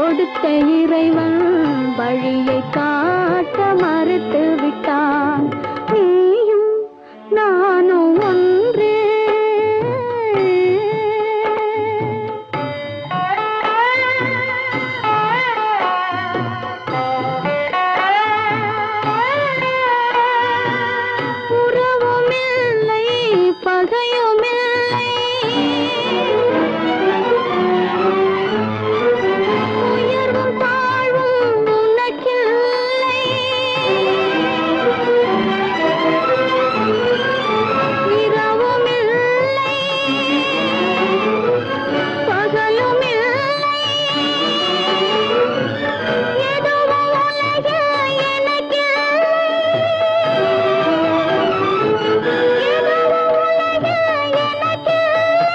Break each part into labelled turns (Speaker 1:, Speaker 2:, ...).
Speaker 1: கொடுத்த இறைவன் வழியை காட்ட மறுத்து விட்டான். நீயும் நானும் ஒன்றே. உறவுமில்லை பகையுமில்லை, உயர்வும் தாழ்வும் உனக்கில்லை. இரவுமில்லை பகலுமில்லை, எதுவும் உலகில் எனக்கில்லை. எதுவும் உலகில் எனக்கில்லை.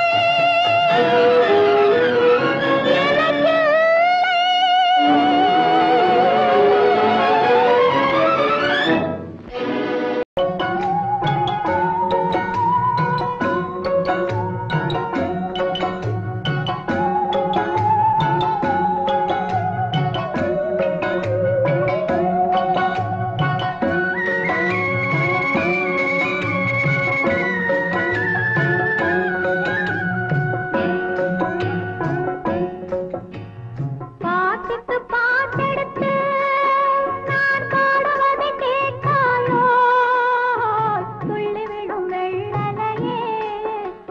Speaker 1: பாட்டுக்கு பாட்டெடுத்து நான் பாடுவதை கேட்காயோ? துள்ளி விடும் வெள்ளலையே,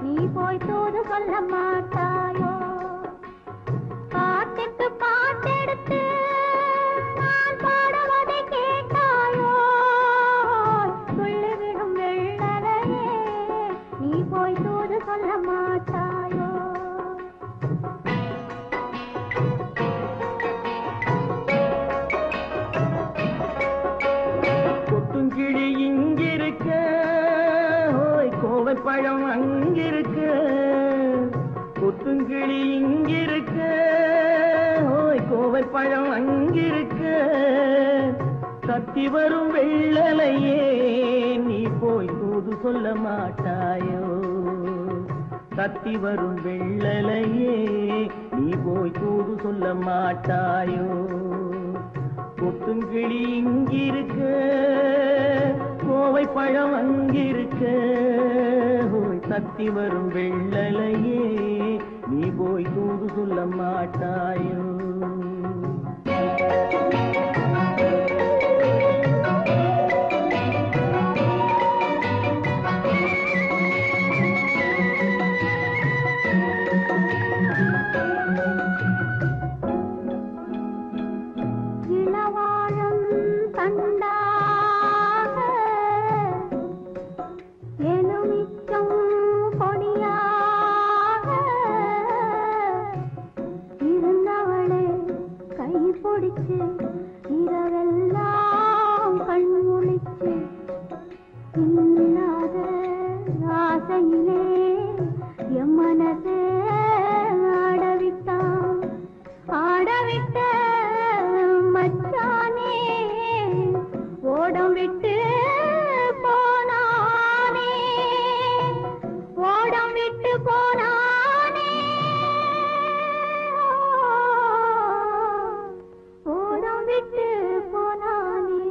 Speaker 1: நீ போய் தூது சொல்ல மாட்டாயோ? பாட்டுக்கு பாட்டெடுத்து நான் பாடுவதை கேட்காயோ? துள்ளி விடும் வெள்ளலையே, நீ போய் தூது சொல்ல மாட்டாயோ?
Speaker 2: கொத்துங்கிளி இங்கிருக்க, ஓய் கோவை பழம் அங்கிருக்க. கொத்துங்கிளி இங்கிருக்க, ஓய் கோவை பழம் அங்கிருக்க. தத்தி வரும் வெள்ளலையே, நீ போய் தூது சொல்ல மாட்டாயோ? தத்தி வரும் வெள்ளலையே, நீ போய் தூது சொல்ல மாட்டாயோ? கொத்துங்கிளி இங்கிருக்க, கோவை பழம் அங்கிருக்க. ஓய் தத்தி வரும் வெள்ளலையே, நீ போய் தூது சொல்ல மாட்டாயோ?
Speaker 1: இளவாழம் தண்டாக எலுமிச்சம் கொடியாக இருந்தவளே, கை பிடிச்சு இரவெல்லாம் கண் முழிச்சு, இல்லாத ஆசையிலே என் மனசே ஆடவிட்டான். ஆடவிட்ட மச்சானே, ஓடம் விட்டு போனானே, ஓடம் விட்டு போனானே, ஓடம் விட்டு போனானே.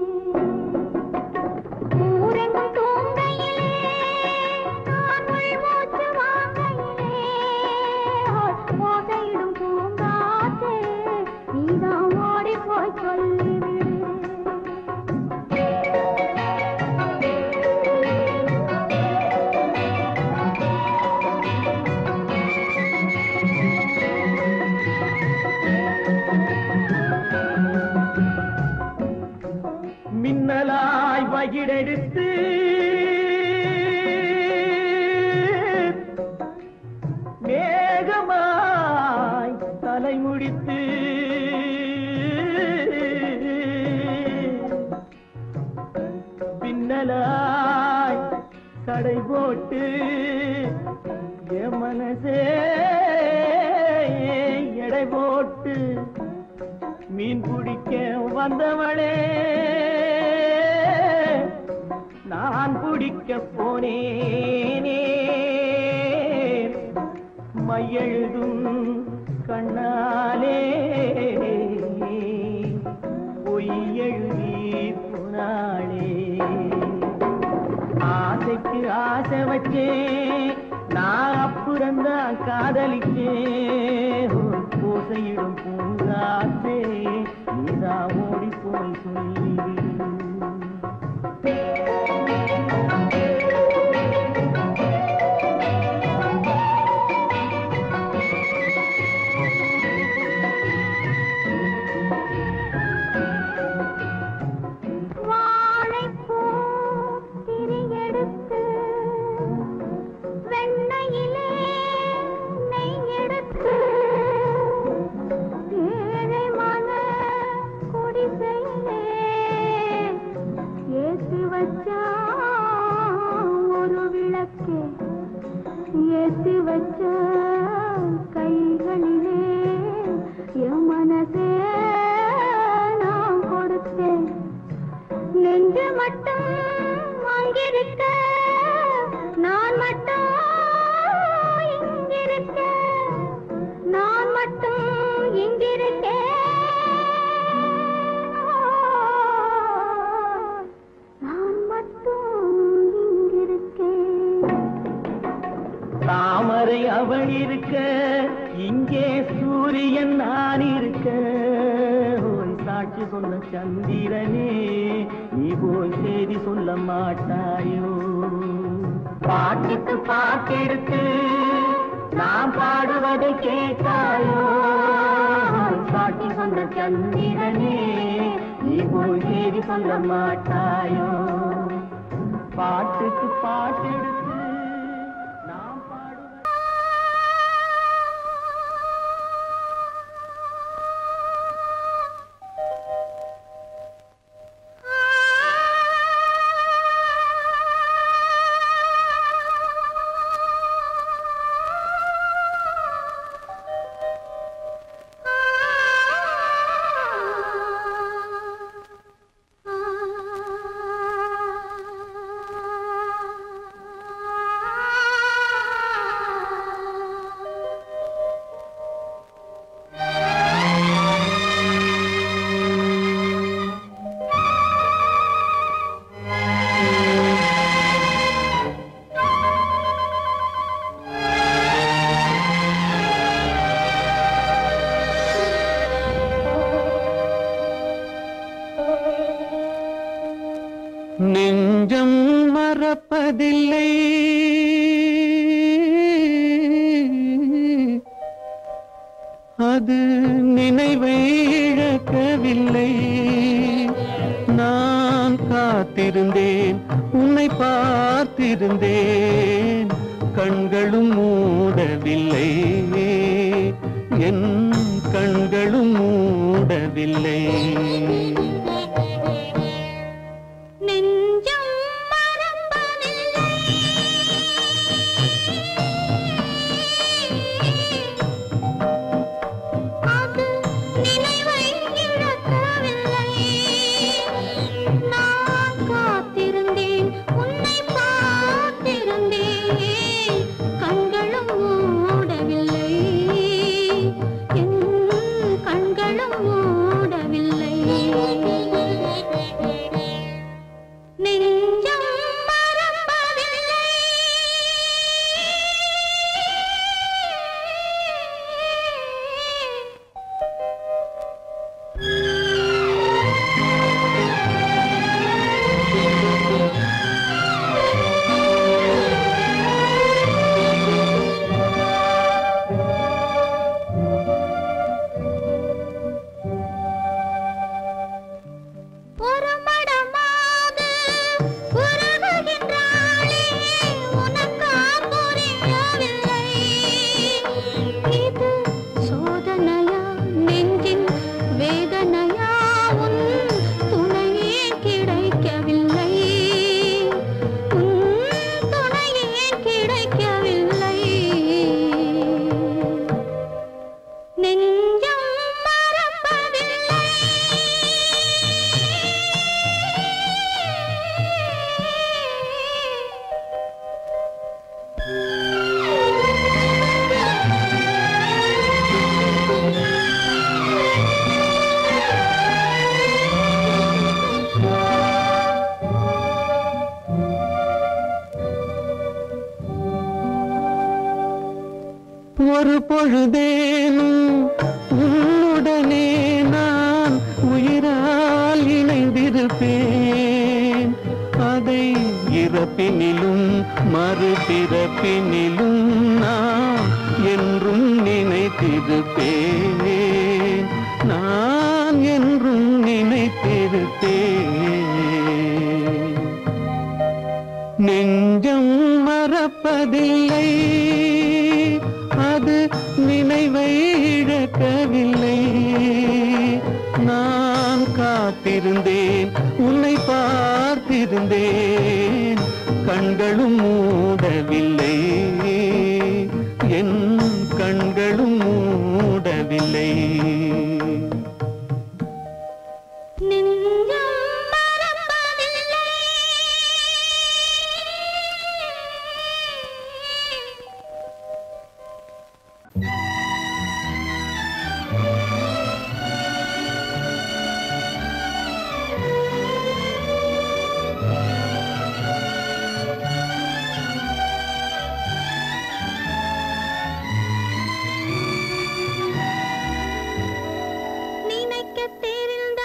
Speaker 1: ஊரெங்கும் தூங்கையிலே, நான் உள்மூச்சு வாங்கையிலே, ஓசையிடும் பூங்காற்றே, நீதான் ஓடி போய் சொல்லிவிடு.
Speaker 2: மின்னலாய் வகிடெடுத்து மேகமாய் தலைமுடித்து, பின்னலாய் கடை போட்டு என் மனசே எடை போட்டு மீன் பிடிக்க வந்தவளே, நான் பிடிக்க போனேனே. மையெழுதும் கண்ணாலே இசையிடும் பூங்காற்றே நீதா ஓடி போய் சொல்லிவிடு.
Speaker 1: ஏத்தி வச்ச கைகளிலே என் மனசே நான் கொடுத்தேன். நெஞ்சு மட்டும் அங்கிருக்க நான் மட்டும் இங்கிருக்க நான் மட்டும் இங்கிருக்கேன்.
Speaker 2: தாமரை அவள் இருக்க இங்கே சூரியன் நான் இருக்க ஒரு சாட்சி சொன்ன சந்திரனே நீ போய் செய்தி சொல்ல மாட்டாயோ. பாட்டுக்கு பாட்டெடுத்து நான் பாடுவதை கேட்டாயோ. சாட்சி சொன்ன சந்திரனே நீ போய் செய்தி சொல்ல மாட்டாயோ. பாட்டுக்கு பாட்டெடுத்து நெஞ்சம் மறப்பதில்லை அது நினைவை இழக்கவில்லை. நான் காத்திருந்தேன் உன்னை பார்த்திருந்தேன் கண்களும் மூடவில்லை என் கண்களும் மூடவில்லை. ஒரு பொழுதேனும் பிறப்பினிலும் மறுபிறப்பினிலும் நான் என்றும் நினைத்திருப்பேன், நான் என்றும் நினைத்திருப்பேன். நெஞ்சம் மறப்பதில்லை, அது நினைவை இழக்கவில்லை. நான் காத்திருந்தேன், உன்னை பார்த்திருந்தேன், கண்களும் மூடவில்லை, என் கண்களும் மூடவில்லை.
Speaker 1: நினைக்க தெரிந்த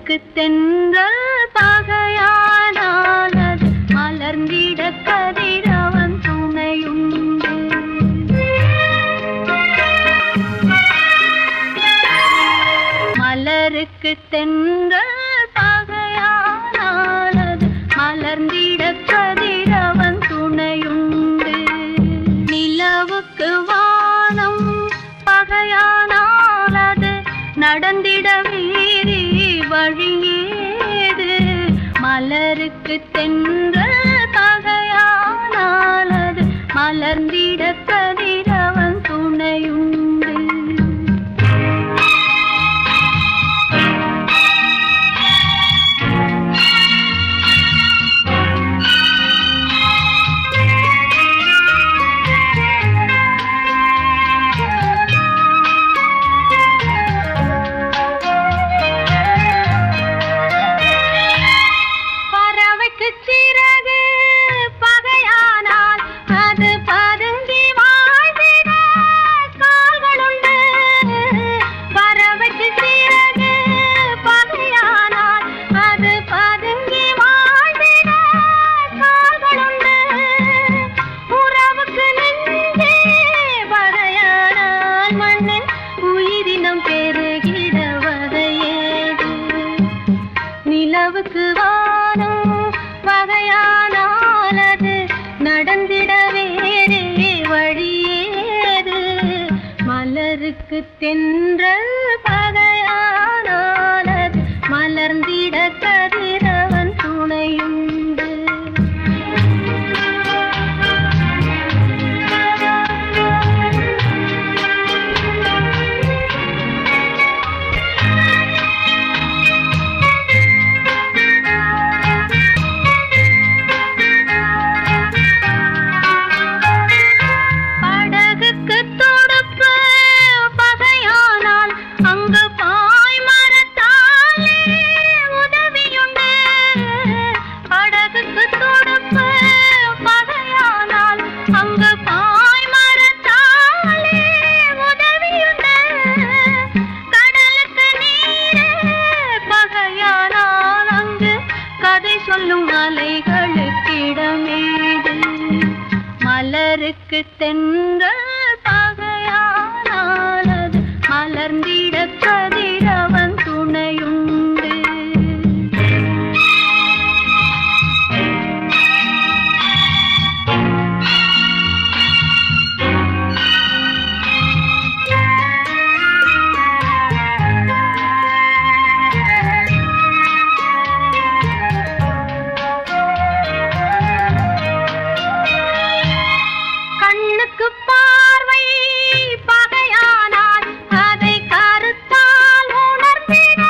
Speaker 1: மலருக்கு தென்றல் பகையானால் அது மலர்ந்திட கதிரவன் துணையுண்டு. மலருக்கு தென்றல் பகையானால் அது மலர்ந்திட கதிரவன் துணையுண்டு. நிலவுக்கு வானம் பகையானால் அது நடந்திட வேறு வழியேது. மலருக்கு தென்றல் பகையானால் அது மலர்ந்திட கதிரவன் துணையுண்டு. நிலவுக்கு வானம் பகையானால் அது நடந்திட வேறே வழியேது. மலருக்கு தென்றல் பகையானால் அது மலர்ந்திட கதிரவன் துணையுண்டு. சொல்லும் அலைகளுக்கிடமேது. மலருக்கு தென்றல் பகையானால் அது மலர்ந்திட கதிரவன் துணையுண்டு. பார்வை பகையானால் அதை கருத்தால் உணர்ந்திட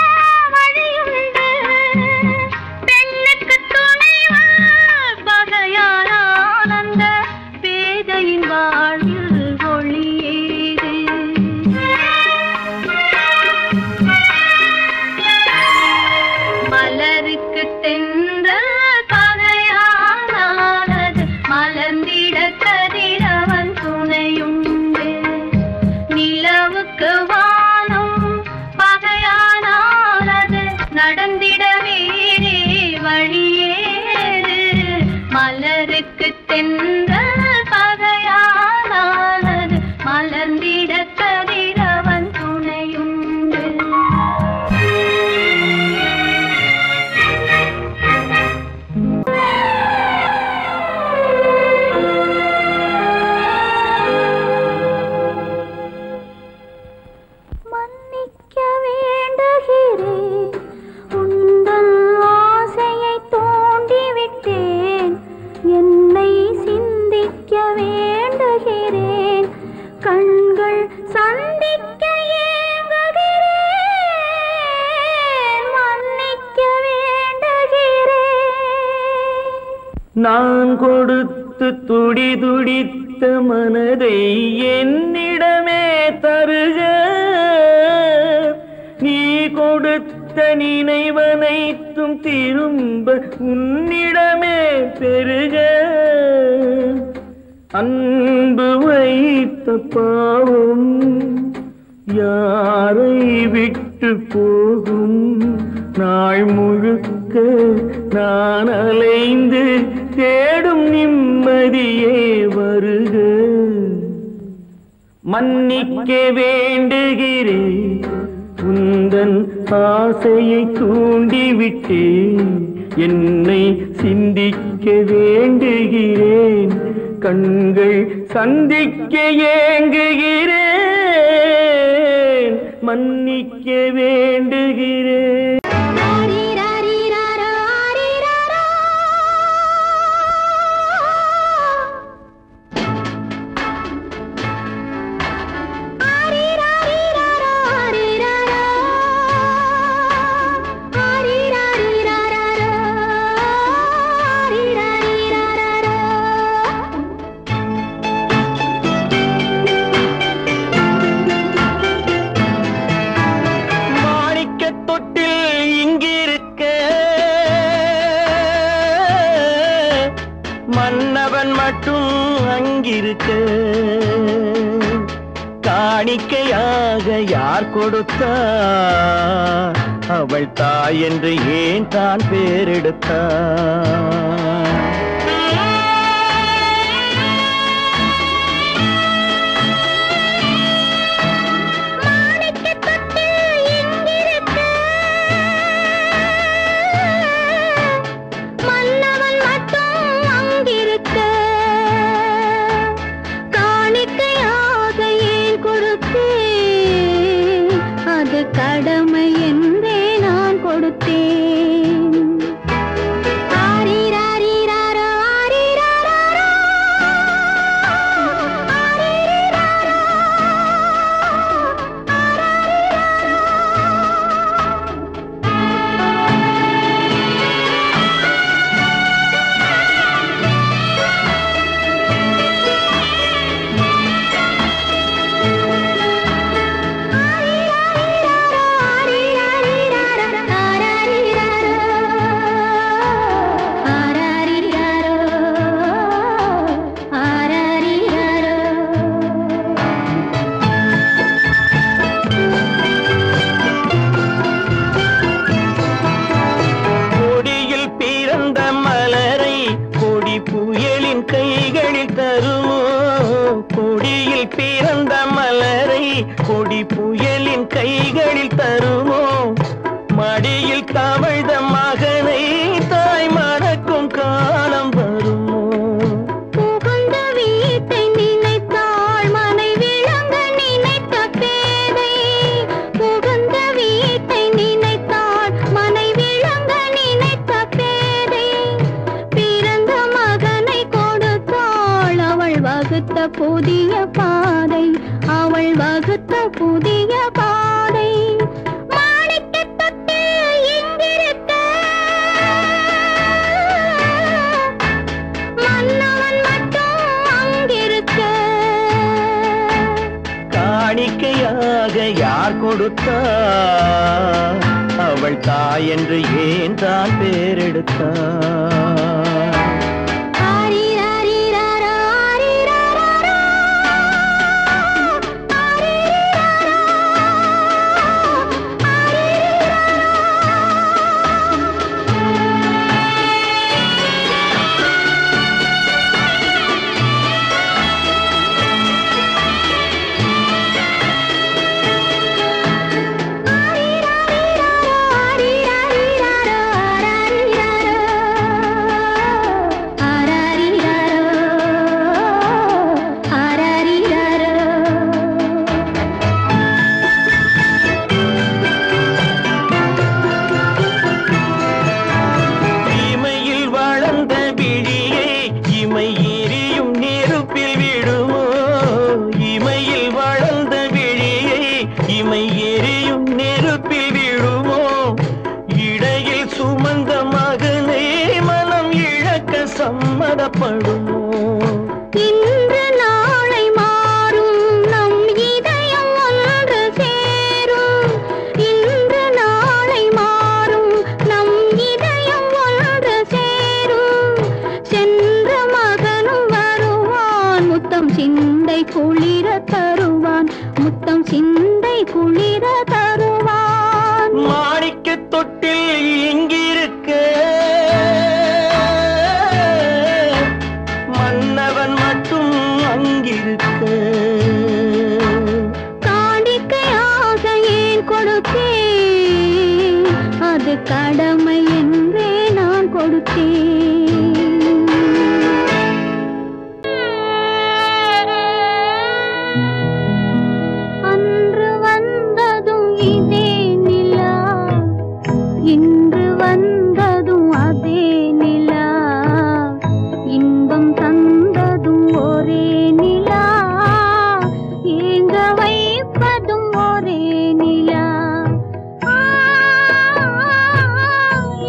Speaker 1: வழியுண்டு. பெண்ணுக்கு துணைவன் பகையானால் அந்த பேதையின் வாழ்வில் ஒளியேது. மலருக்கு தென்றல் பகையானால் அது மலர்ந்திட கதிரவன் துணையுண்டு. நிலவுக்கு வானம் பகையானால் அது நடந்திட வேறே வழியேது. மலருக்கு தென்றல் பகையானால் அது மலர்ந்திட கதிரவன் துணையுண்டு.
Speaker 2: நான் கொடுத்து துடி துடித்த மனதை என்னிடமே தருக. நீ கொடுத்த நினைவனைத்தும் திரும்ப உன்னிடமே பெருக. அன்பு வைத்த பாவம் யாரை விட்டு போகும்? நாள் முழுக்க நான் அலைந்து தேடும் நிம்மதியே வருக. மன்னிக்க வேண்டுகிறேன், உந்தன் ஆசையை தூண்டிவிட்டேன். என்னை சிந்திக்க வேண்டுகிறேன், கண்கள் சந்திக்க ஏங்குகிறேன். மன்னிக்க வேண்டுகிறேன். மன்னவன் மட்டும் அங்கிருக்க, காணிக்கையாக யார் கொடுத்தார்? அவள் தாய் என்று ஏன் தான் பேரெடுத்தார்?
Speaker 1: கடமை என்றே நான் கொடுத்தேன். கொடியில் பிறந்த மலரை கொடி புயலின் கைகளில் தருமோ? மடியில் தவழ்ந்த மகனை தாய் மறக்கும் காலம் வருமோ?
Speaker 3: புகுந்த வீட்டை நினைத்தாள் மனை விளங்க நினைத்த பேதை. புகுந்த வீட்டை நினைத்தாள் மனை விளங்க நினைத்த பேதை. பிறந்த மகனை கொடுத்தாள் அவள் வகுத்த புதிய பாதை. அவள் வகுத்த புதிய பாதை. மாணிக்கத் தொட்டில் இங்கிருக்க, மன்னவன் மட்டும் அங்கிருக்க.
Speaker 2: காணிக்கையாக யார் கொடுத்தார்? அவள் தாய் என்று ஏன் தான் பேரெடுத்தார்? இமை எரியும் நெருப்பில் விழுமோ? இடையில் சுமந்த மகனை மனம் இழக்க சம்மதப்படுமோ?
Speaker 3: இன்று நாளை மாறும் நம் இதயம் ஒன்று சேரும். இன்று நாளை மாறும் நம் இதயம் ஒன்று சேரும். சென்ற மகனும் வருவான், முத்தம் சிந்தை குளிர தருவான். முத்தம் சிந்தை குளிர தருவான்.
Speaker 2: மாணிக்க வீட்டு தொட்டில் இங்கிருக்க மன்னவன் மட்டும் அங்கிருக்க
Speaker 3: காணிக்கையாக ஏன் கொடுத்தேன் அது கடமை என்றே நான் கொடுத்தேன் அன்று வந்ததும் இதே நிலா இன்று வந்ததும் அதே நிலா இன்பம் தந்ததும் ஒரே நிலா ஏங்க வைப்பதும் ஒரே நிலா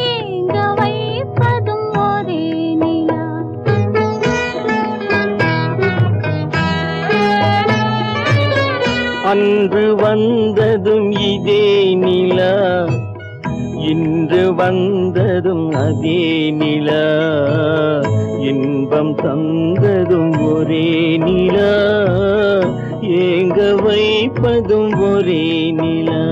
Speaker 3: ஏங்க வைப்பதும் ஒரே நிலா
Speaker 2: அன்று வந்ததும் இதே நிலா இன்று வந்ததும் அதே நிலா இன்பம் தந்ததும் ஒரே நிலா ஏங்க வைப்பதும் ஒரே நிலா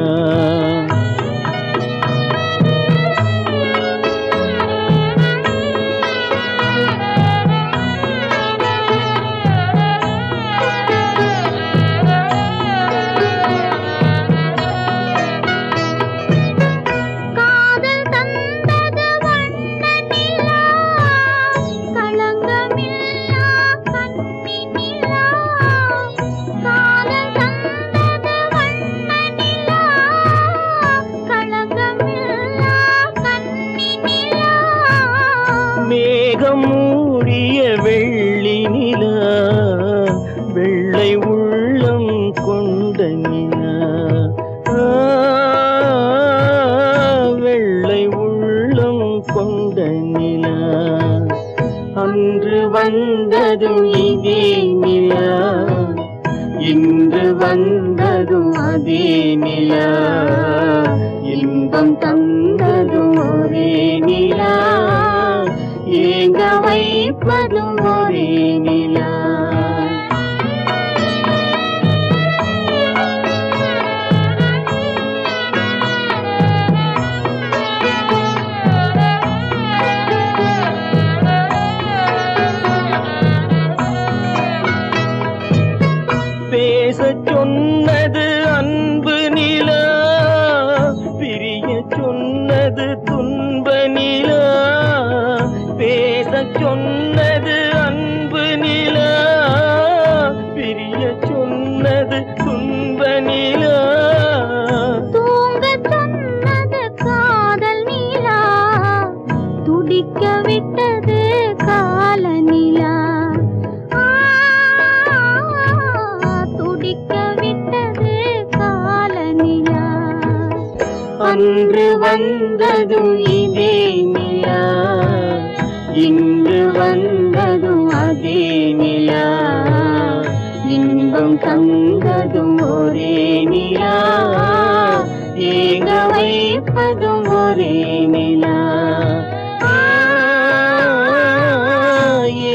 Speaker 3: காதல் தந்தது வண்ண நிலா களங்கமில்லா கண்ணி நிலா காதல் தந்தது வண்ண நிலா களங்கமில்லா கண்ணி நிலா
Speaker 2: மேகம் மூடிய வெள்ளி நிலா வெள்ளை உள்ளம் கொண்ட நிலா வெள்ளை உள்ளம் கொண்ட நிலா அன்று வந்ததும் இதே நிலா இன்று வந்ததும் அதே நிலா இன்பம் தந்ததும் ஒரே நிலா ஏங்க வைப்பதும் ஒரே நிலா பேசச் சொன்னது அன்பு நிலா பிரிய சொன்னது துன்ப நிலா பேசச் சொன்னது அன்பு நிலா பிரிய சொன்னது துன்ப நிலா
Speaker 3: தூங்கச் சொன்னது காதல் நிலா துடிக்க விட்டது கால நிலா துடிக்க விட்டது கால நிலா
Speaker 2: அன்று வந்ததும் இதே நிலா இன்று வந்ததும் அதே நிலா இன்பம் தந்ததும் ஒரே நிலா ஏங்க வைப்பதும் ஒரே நிலா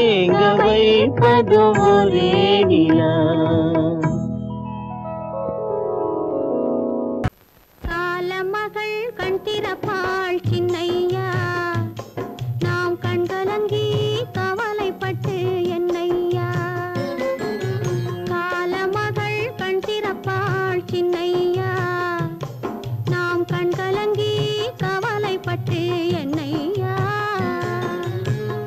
Speaker 2: ஏங்க வைப்பதும் ஒரே நிலா
Speaker 3: காலமகள் கண் திறப்பாள் சின்னையா நாம் கண்கலங்கி கவலைப்பட்டு என்னையா காலமகள் கண் திறப்பாள் சின்னையா நாம் கண்கலங்கி கவலைப்பட்டு என்னையா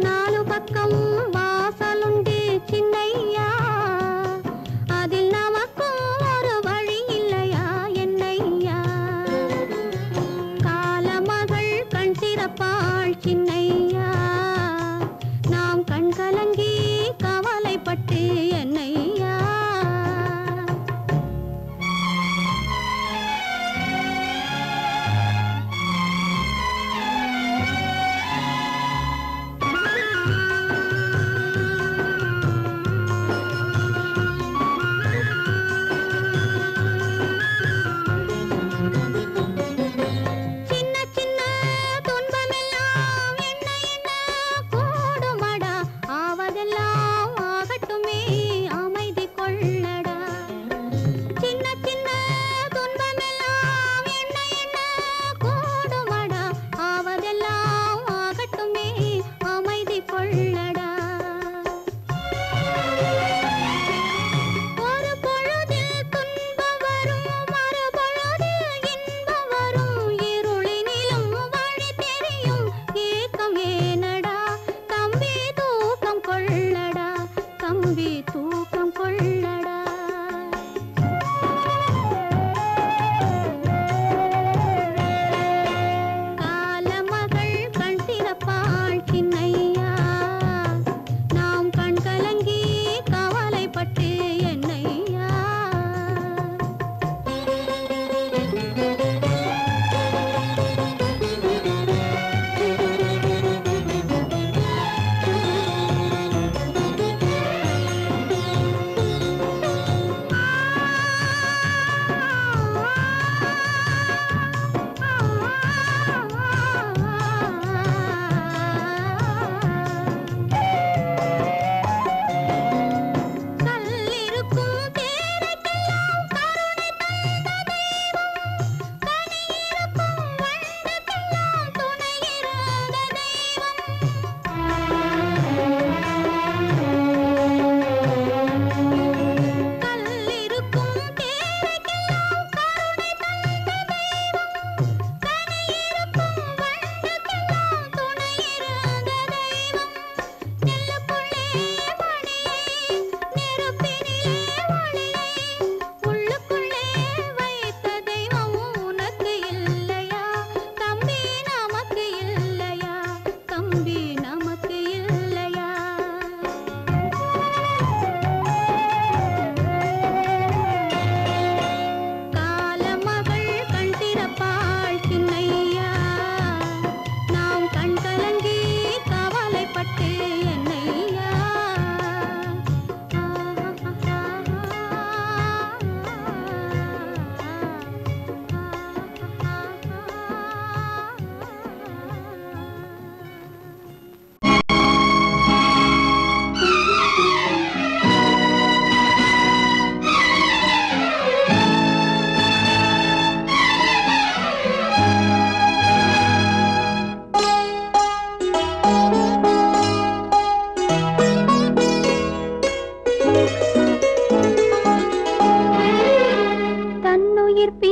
Speaker 3: நாலு பக்கம் வாசலுண்டு சின்னையா அதில் நமக்கும் ஒரு வழி இல்லையா என்னையா காலம்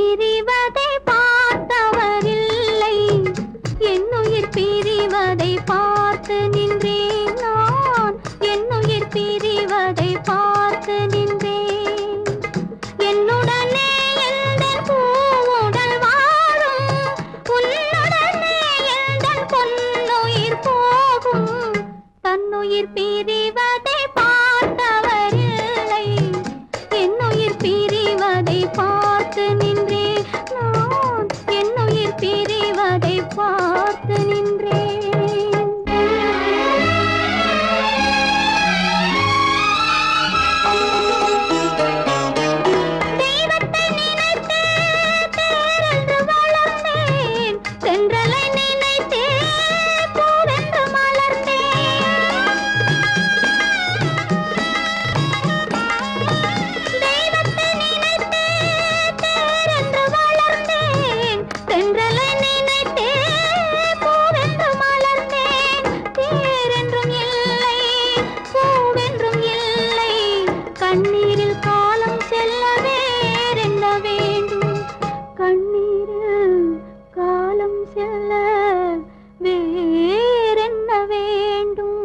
Speaker 3: பிரிவதை பார்த்தவரில்லை, என்னுயிர் பிரிவதை பார்த்து நின்றேன் நான், என்னுயிர் பிரிவதை பார்த்து நின்றேன். என்னுடனே எந்தன் பூவுடல் வாழும், உன்னுடனே எந்தன் பொன்னுயிர் போகும். தன்னுயிர் பிரிவதை பார்த்தவரில்லை, என்னுயிர் பிரிவதை பார்த்து நின்றேன் நான், என்னுயிர் பிரிவதை பார்த்து நின்றேன். தெய்வத்தை நினைத்தே தேரென்று வளர்ந்தேன், தென்றலை நினைத்தே பூவென்று மலர்ந்தேன். தெய்வத்தை நினைத்தே தேரென்று வளர்ந்தேன், தென்றலை நினைத்தே பூவென்று மலர்ந்தேன். தேரென்றும் இல்லை, பூவென்றும் இல்லை, கண்ணீரில் காலம் செல்ல வேறென்ன வேண்டும், கண்ணீரில் காலம் செல்ல வேறென்ன வேண்டும்.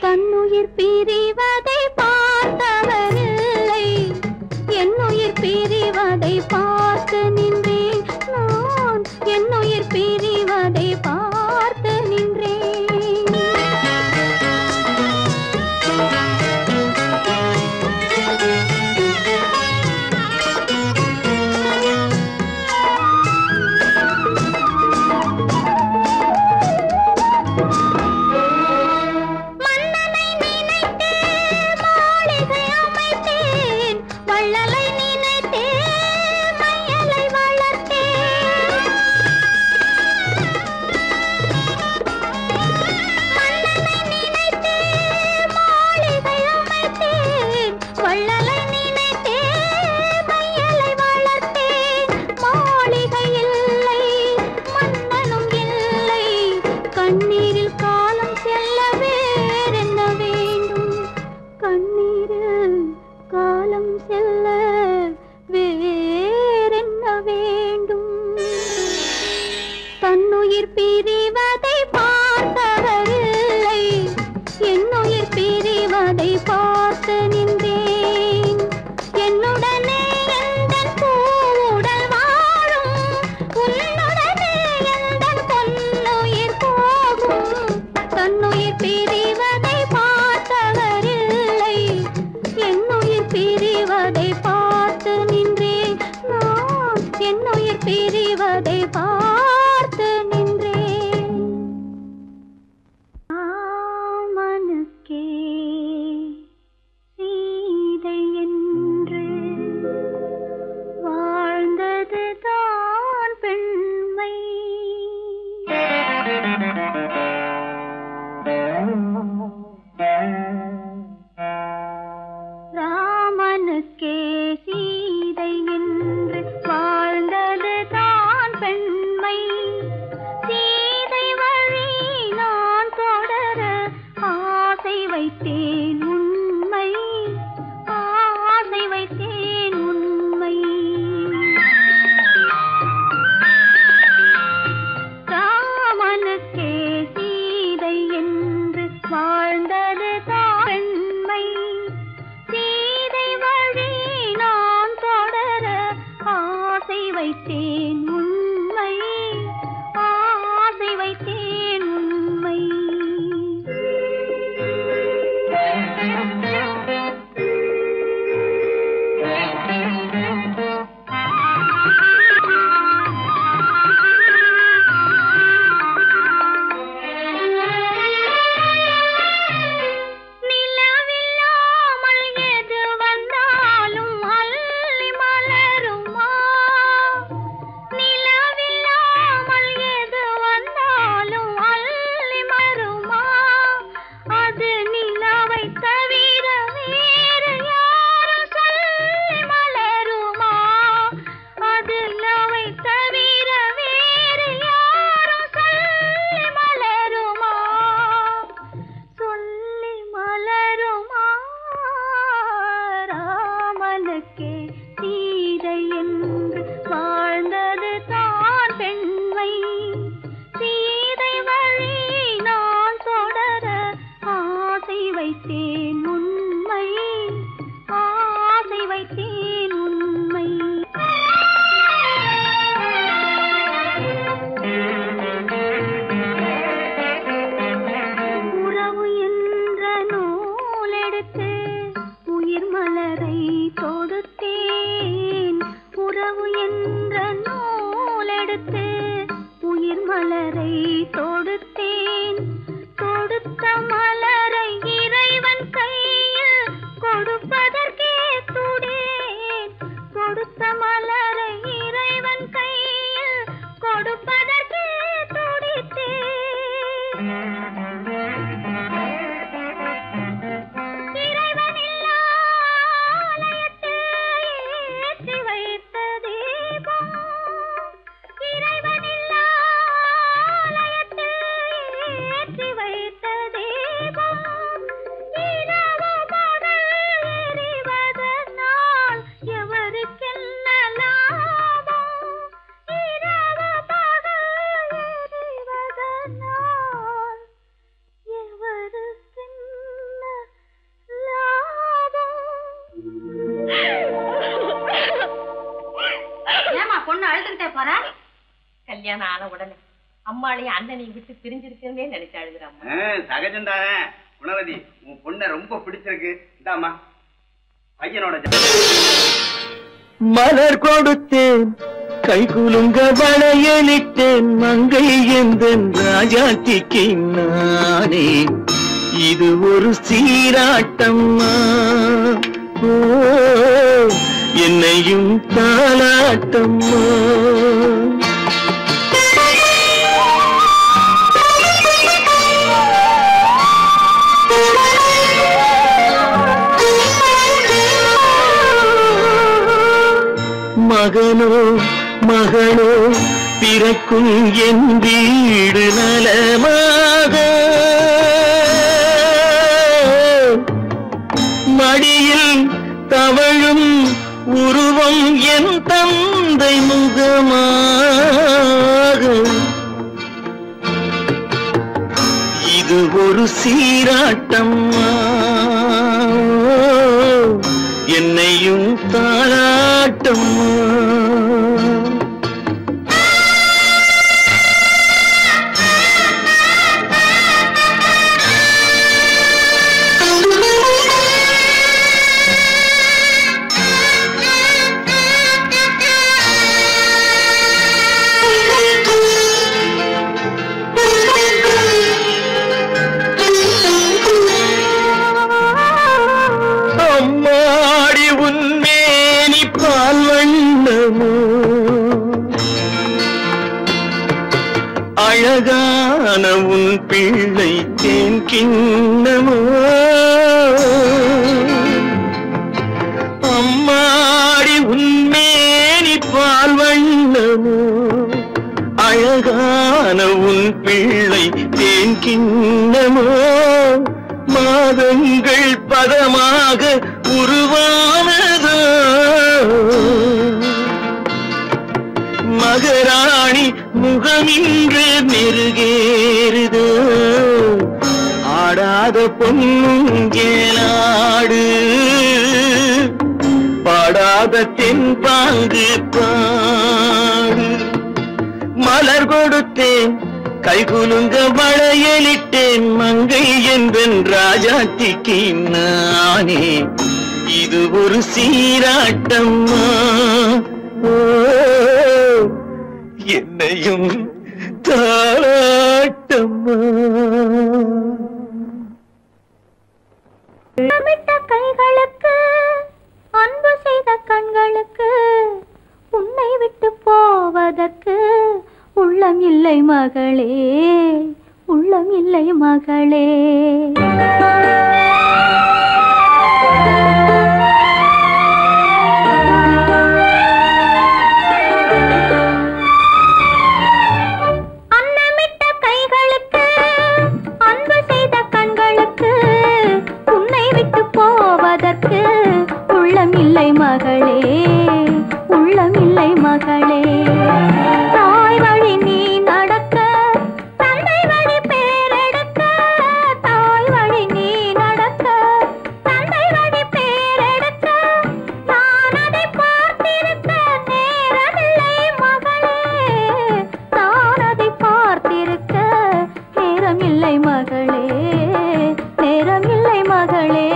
Speaker 3: தன்னுயிர் பிரிவதை பார்த்தவரில்லை, என்னுயிர் பிரிவதை பார்த்து நின்றேன் நான், என்னுயிர் பிரிவதை பார்த்து நின்றேன். மன்னனை நினைத்தே மாளிகை அமைத்தேன், வள்ளலை நினைத்தே மையலை வளர்த்தேன். மன்னனை நினைத்தே மாளிகை அமைத்தேன், வள்ளலை நினைத்தே மையலை வளர்த்தேன். மாளிகை இல்லை, மன்னனும் இல்லை, கண்ணீரில் காலம் செல்ல வேறென்ன வேண்டும், கண்ணீரில் காலம் செல்ல வேறென்ன வேண்டும். தன்னுயிர் பிரிவதை பார்த்தவரில்லை, என்னுயிர் பிரிவதை பார்த்து நின்றேன். என்னுடனே எந்தன் பூவுடல் வாழும், உன்னுடனே எந்தன் பொன்னுயிர் போகும். தன்னுயிர் பிரிவதை பார்த்தவரில்லை, என்னுயிர் பிரிவதை பார்த்து நின்றேன் நான், என்னுயிர் பிரிவதை பார்த்து நின்றேன். ராமனுக்கே சீதை என்று வாழ்ந்ததுதான் பெண்மை. ராமனுக்கே சீதை என்று வாழ்ந்ததுதான் பெண்மை. சீதை வழி நான் தொடர ஆசை வைத்தேன் உண்மை, ஆசை வைத்தேன் உண்மை. ராமனுக்கே சீதை என்று வாழ்ந்ததுதான் பெண்மை. சீதை வழி நான் தொடர ஆசை வைத்தேன் உண்மை, ஆசை வைத்தேன் உண்மை. நிலவில்லாமல் எது வந்தாலும் அள்ளி மலருமா, நில என்ற நூலெடுத்து உயிர் மலரை தொடுத்தேன். தொடுத்த மலரை இறைவன் கையில் கொடுப்பதற்கே துடேன். கொடுத்த மலரை இறைவன் கையில் கொடுப்பதற்கே துடித்தேன்.
Speaker 4: கல்யாணம் ஆன உடனே அம்மாளையும் அண்ணனையும் விட்டு பிரிஞ்சிருக்கே நினைச்சு அழுகுறாம்மா.
Speaker 5: சகஜம்தானே. குணவதி, உன் பொண்ணை ரொம்ப பிடிச்சிருக்கு. இதாம்மா பையனோட
Speaker 1: மலர் கொடுத்தேன், கை குலுங்க வளையலிட்டேன், மங்கை எந்தன் ராஜாத்திக்கு நானே. இது ஒரு சீராட்டம்மா, ஓ என்னையும் தாலாட்டம்மா. மகனோ மகளோ பிறக்கும் என் வீடு நலமாக, மடியில் தவழும் உருவம் என் தந்தை முகமாக. இது ஒரு சீராட்டம்மா, என்னையும் தாலாட்டம்மா. அழகான உன் பிள்ளை தேன் கிண்ணமோ, அம்மாடி உன்மேனி பால் வண்ணமோ. அழகான உன் பிள்ளை தேன் கிண்ணமோ, மாதங்கள் பதமாக உருவானதோ. மகராணி முகமின்று நெருகேறுதோ, ஆடாத பொன்னுங்கேலாடு, பாடாத தென்பாங்கு பாடு. மலர் கொடுத்தேன், கைகுலுங்க வளையலிட்டேன், மங்கை என்பன் ராஜாத்திக்கு நானே. இது ஒரு சீராட்டம்மா, என்னையும் தாளாட்டம்மா.
Speaker 3: கைகளுக்கு அன்பு செய்த கண்களுக்கு உன்னை விட்டு போவதற்கு உள்ளம் இல்லை மகளே, உள்ளம் இல்லை மகளே. உள்ளமில்லை மகளே, உள்ளமில்லை மகளே. தாய் வழி நீ நடக்க, தந்தை வழி பேரெடுக்க. தாய் வழி நீ நடக்க, தந்தை வழி பேரெடுக்க. நான் அதை பார்த்திருக்க நேரமில்லை மகளே, நான் அதை பார்த்திருக்க நேரமில்லை மகளே, நேரமில்லை மகளே.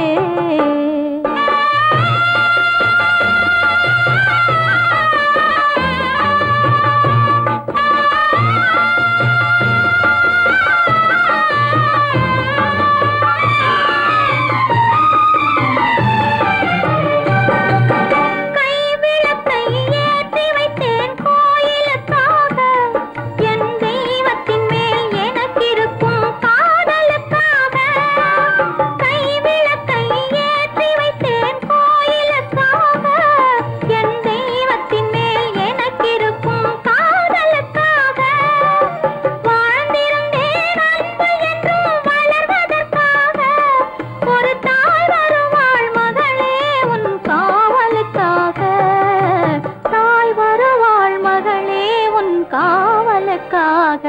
Speaker 3: காவலுக்காக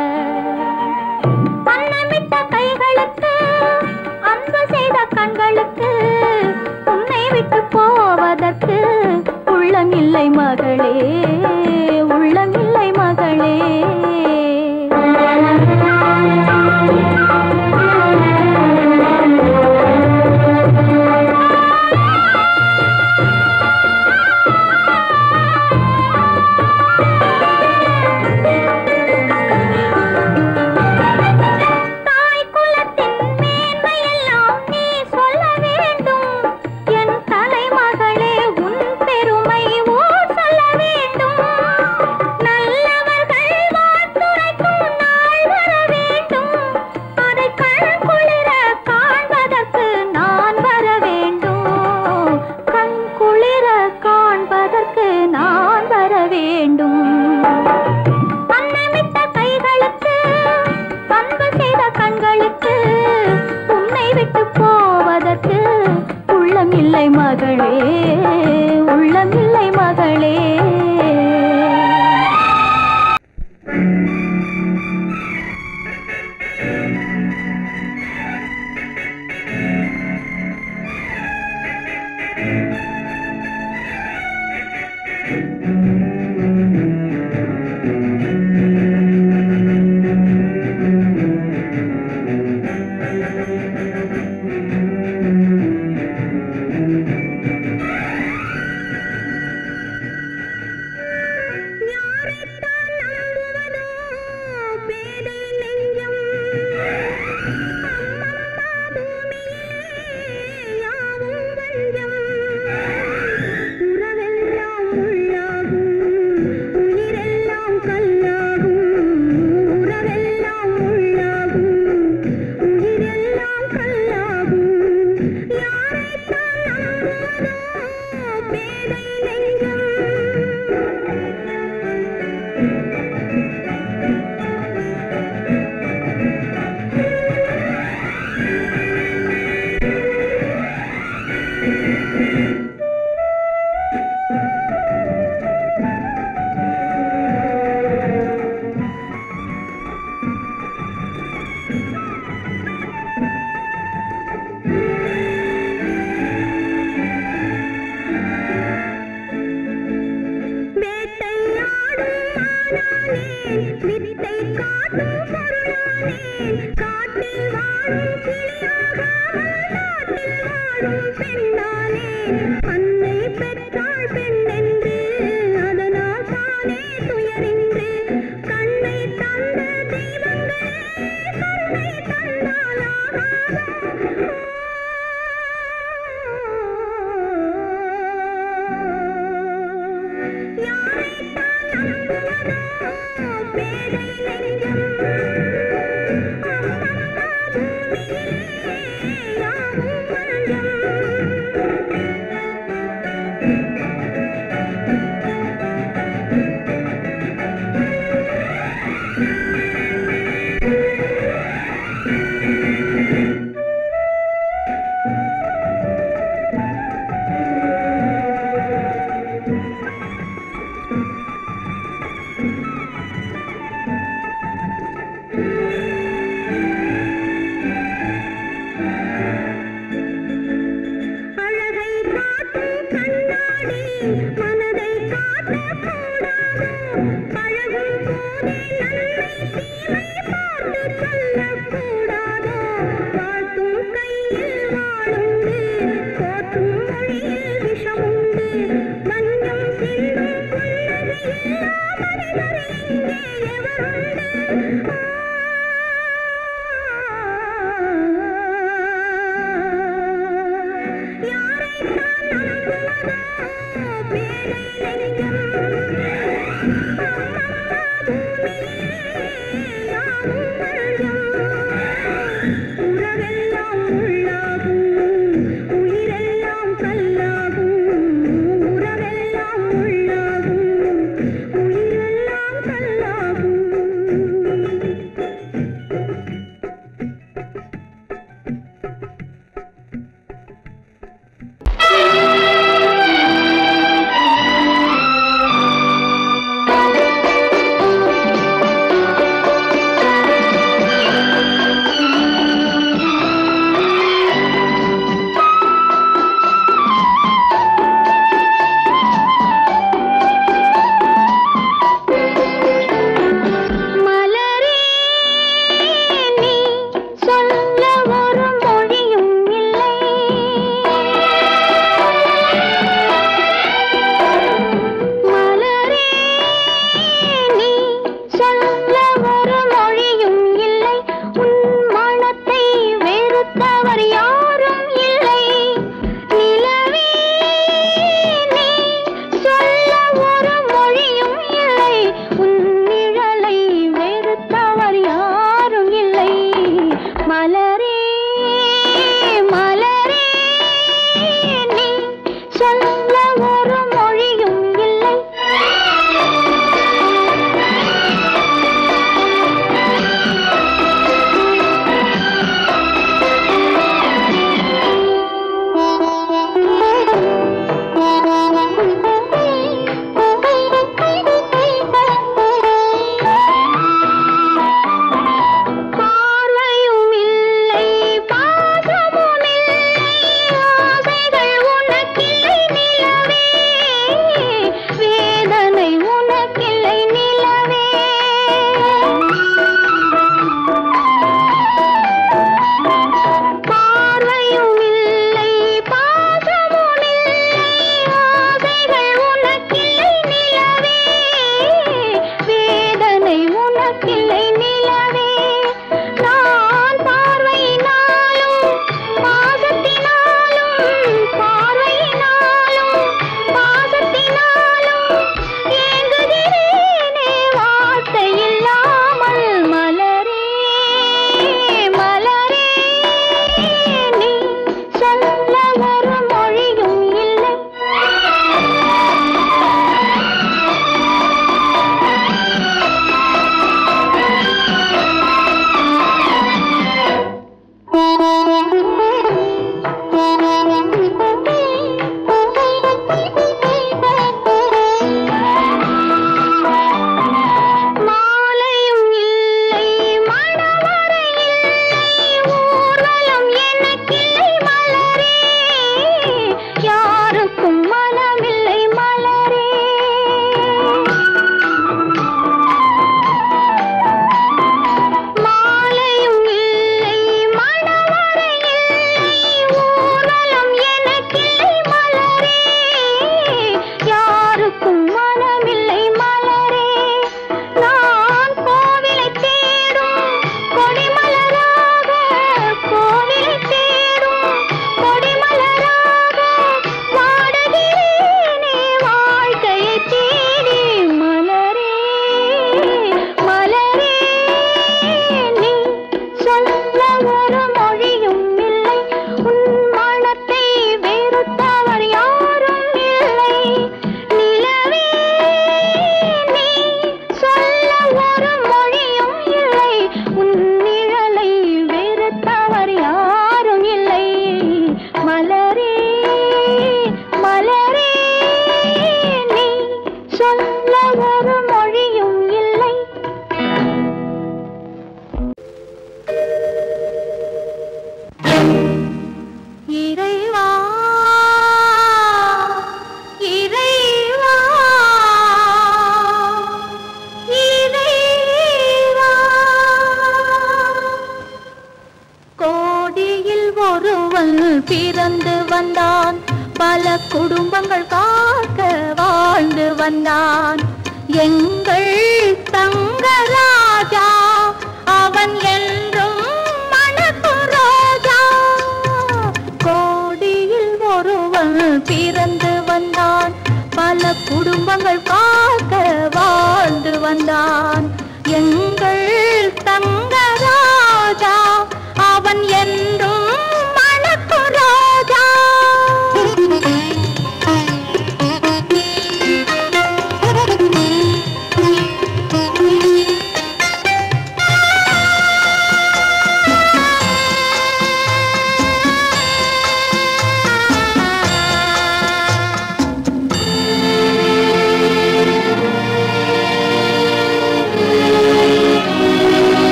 Speaker 3: அன்னமிட்ட கைகளுக்கு அன்பு செய்த கண்களுக்கு உன்னை விட்டு போவதற்கு உள்ளமில்லை மகளே, உள்ளமில்லை மகளே. உறவெல்லாம் உள்ளாகும், உயிரெல்லாம் கல்லாகும். ஒரு மொழியும் இல்லை. இறைவா இறைவா இறைவா, கோடியில் ஒருவன் பிறந்து வந்தான், பல குடும்பங்கள் காக்க வாழ்ந்து வந்தான். எங்கள் தங்கராஜா அவன் என்றும் மணக்கு ரோஜா. கோடியில் ஒருவன் பிறந்து வந்தான், பல குடும்பங்கள் காக்க வாழ்ந்து வந்தான். எங்கள் தங்கராஜா அவன் என்றும் மணக்கு ரோஜா.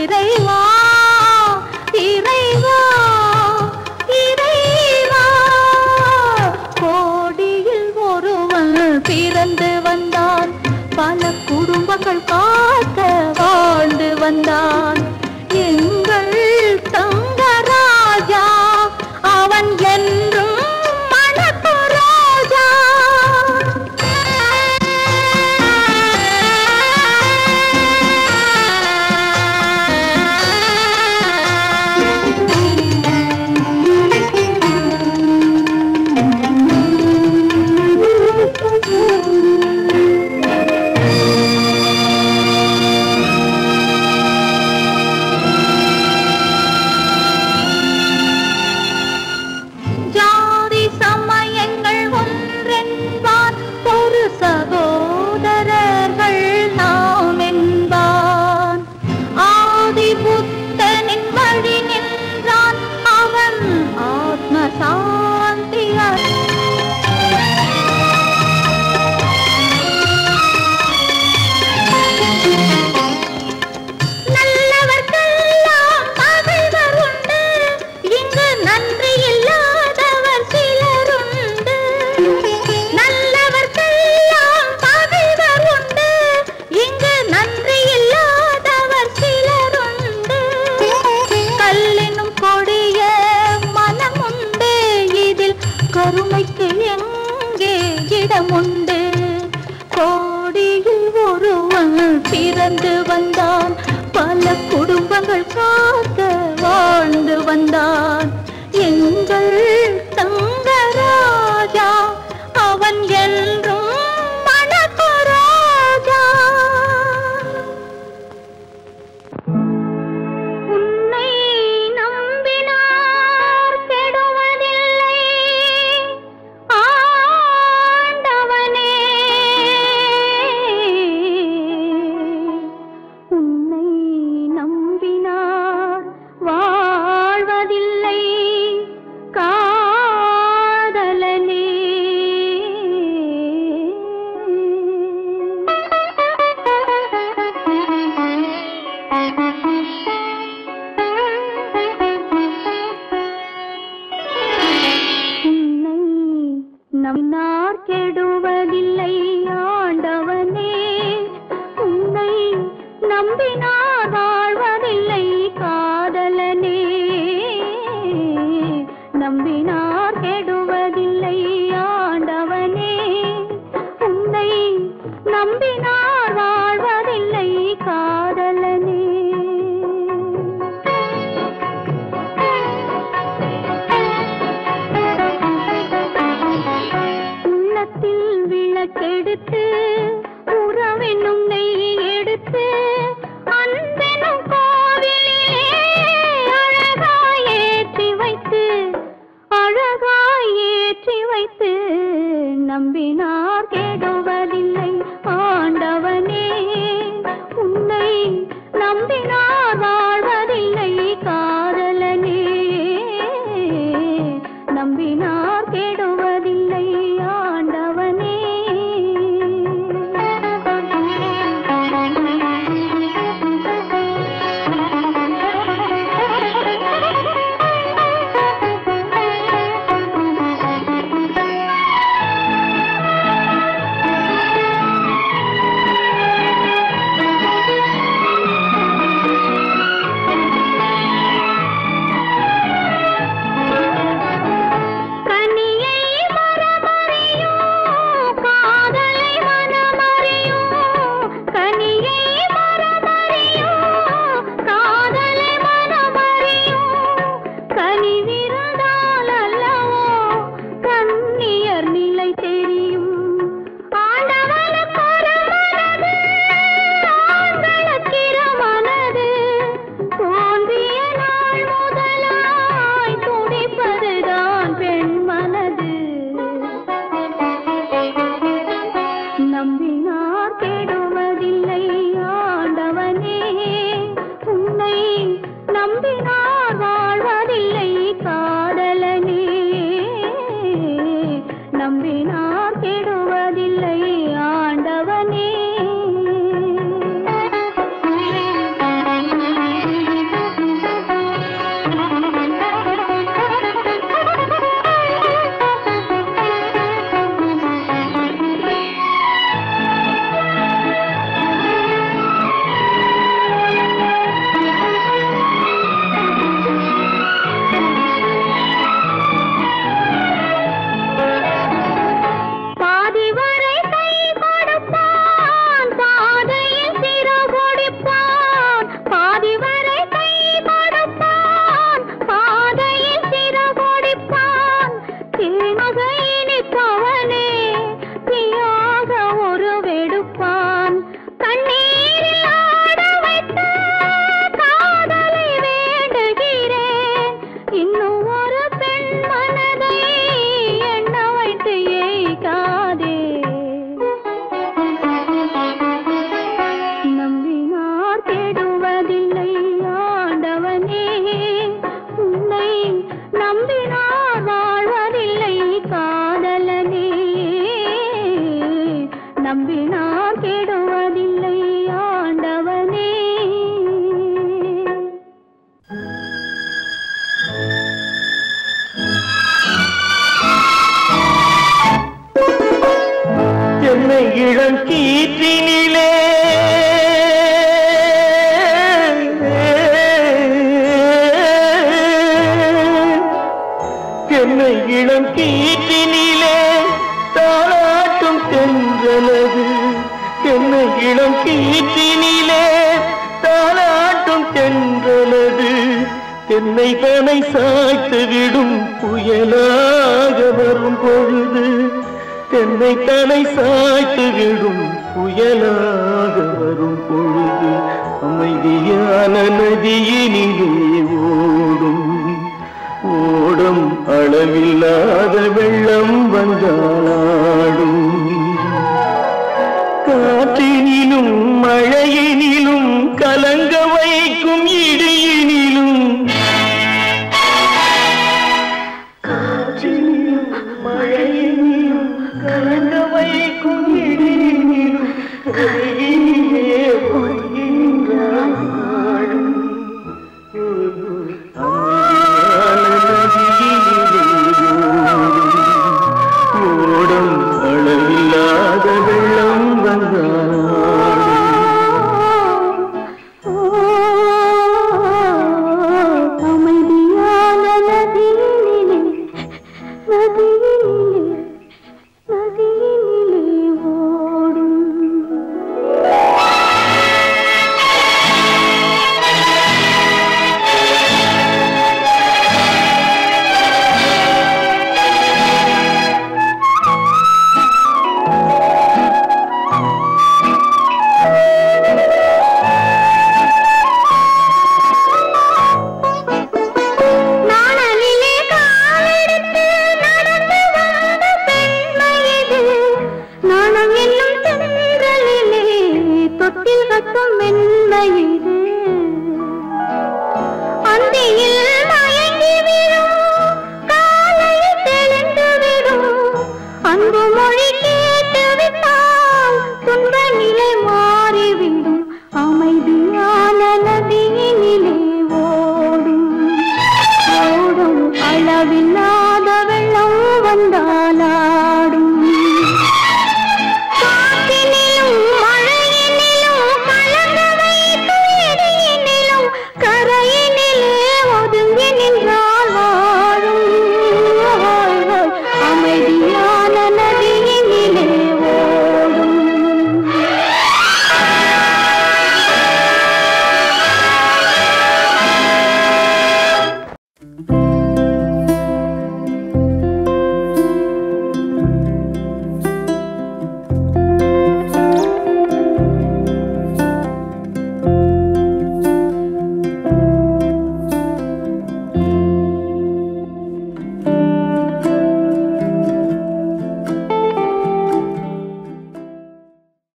Speaker 3: இறைவா இறைவா இறைவா, கோடியில் ஒருவன் பிறந்து வந்தான், பல குடும்பங்கள் காக்க வாழ்ந்து வந்தான். எங்கள் தங்கராஜா அவன் என்றும் மணக்கு ரோஜா. கருமைக்கு எங்கே இடமுண்டு? கோடியில் ஒருவன் பிறந்து வந்தான், பல குடும்பங்கள் காக்க வாழ்ந்து வந்தான். எங்கள் தங்கராஜா அவன் என்றும் மணக்கு ரோஜா. உன்னை நம்பினார் கெடுவதில்லை ஆண்டவனே, உன்னை நம்பினார் வாழ்வதில்லை காதலனே. உன்னை நம்பினார் கெடுவதில்லை ஆண்டவனே, உன்னை நம்பினார் வாழ்வதில்லை காதலனே. நம்பினார் கெடுவதில்லை ஆண்டவனே, உன்னை நம்பினார் வாழ்வதில்லை காதலனே. உள்ளத்தில் விளக்கெடுத்து உறவென்னும் நெய் எடுத்து நம்பினார் கெடுவதில்லை ஆண்டவனே உன்னை நம்பினார் வாழ்வதில்லை காதலனே நம்பினார் கெடுவதில்லை ஆண்டவனே
Speaker 1: அளவில்லாத வெள்ளம் வந்தாளாடும் காற்றினிலும் மழையினிலும் கலங்க